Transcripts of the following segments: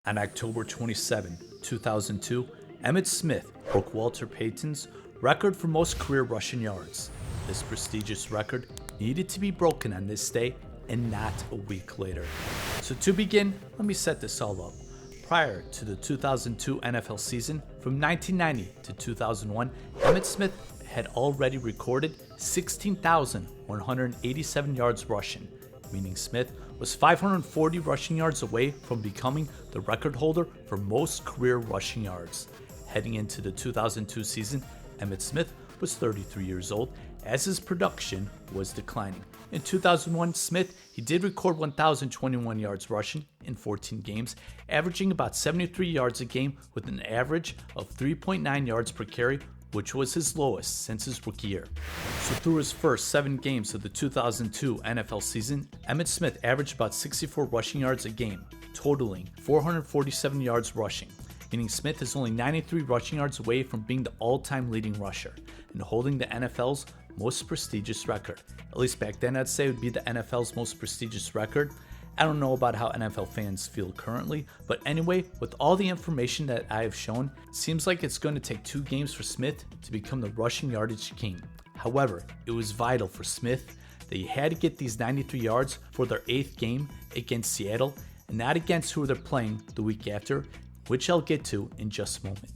On October 27, 2002, Emmitt Smith broke Walter Payton's record for most career rushing yards. This prestigious record needed to be broken on this day and not a week later. So to begin, let me set this all up. Prior to the 2002 NFL season, from 1990 to 2001, Emmitt Smith had already recorded 16,187 yards rushing, meaning Smith was 540 rushing yards away from becoming the record holder for most career rushing yards. Heading into the 2002 season, Emmitt Smith was 33 years old as his production was declining. In 2001, Smith, he did record 1,021 yards rushing in 14 games, averaging about 73 yards a game with an average of 3.9 yards per carry, which was his lowest since his rookie year. So through his first 7 games of the 2002 NFL season, Emmitt Smith averaged about 64 rushing yards a game, totaling 447 yards rushing, meaning Smith is only 93 rushing yards away from being the all-time leading rusher and holding the NFL's most prestigious record. At least back then, I'd say it would be the NFL's most prestigious record. I don't know about how NFL fans feel currently, but anyway, with all the information that I have shown, it seems like it's going to take 2 games for Smith to become the rushing yardage king. However, it was vital for Smith that he had to get these 93 yards for their 8th game against Seattle and not against who they're playing the week after, which I'll get to in just a moment.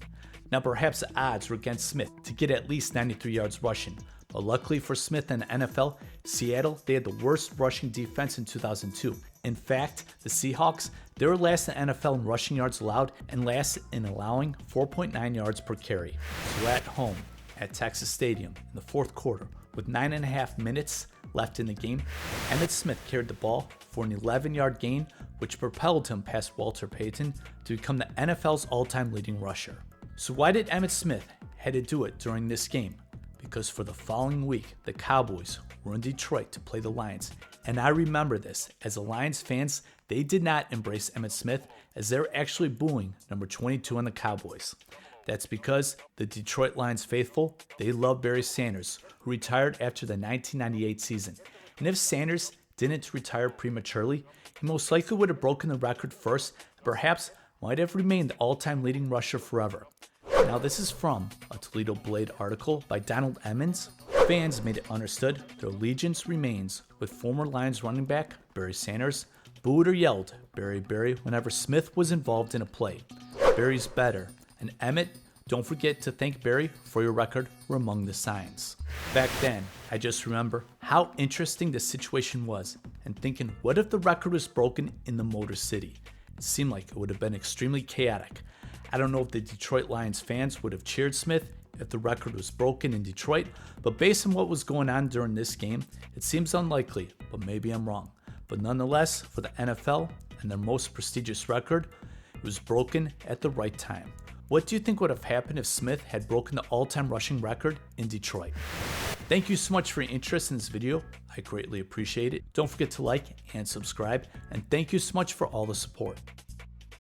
Now, perhaps the odds were against Smith to get at least 93 yards rushing, but luckily for Smith and the NFL, Seattle, they had the worst rushing defense in 2002. In fact, the Seahawks, they were last in the NFL in rushing yards allowed and last in allowing 4.9 yards per carry. So at home, at Texas Stadium, in the 4th quarter, with 9.5 minutes left in the game, Emmitt Smith carried the ball for an 11-yard gain, which propelled him past Walter Payton to become the NFL's all-time leading rusher. So why did Emmitt Smith had to do it during this game? Because for the following week, the Cowboys were in Detroit to play the Lions. And I remember this, as the Lions fans, they did not embrace Emmitt Smith as they were actually booing number 22 on the Cowboys. That's because the Detroit Lions faithful, they love Barry Sanders, who retired after the 1998 season. And if Sanders didn't retire prematurely, he most likely would have broken the record first, and perhaps might have remained the all-time leading rusher forever. Now this is from a Toledo Blade article by Donald Emmons. Fans made it understood their allegiance remains with former Lions running back Barry Sanders, booed or yelled Barry Barry whenever Smith was involved in a play. Barry's better, and Emmitt, don't forget to thank Barry for your record were among the signs. Back then, I just remember how interesting the situation was and thinking, what if the record was broken in the Motor City? It seemed like it would have been extremely chaotic. I don't know if the Detroit Lions fans would have cheered Smith if the record was broken in Detroit, but based on what was going on during this game, it seems unlikely, but maybe I'm wrong. But nonetheless, for the NFL and their most prestigious record, it was broken at the right time. What do you think would have happened if Smith had broken the all-time rushing record in Detroit? Thank you so much for your interest in this video. I greatly appreciate it. Don't forget to like and subscribe, and thank you so much for all the support.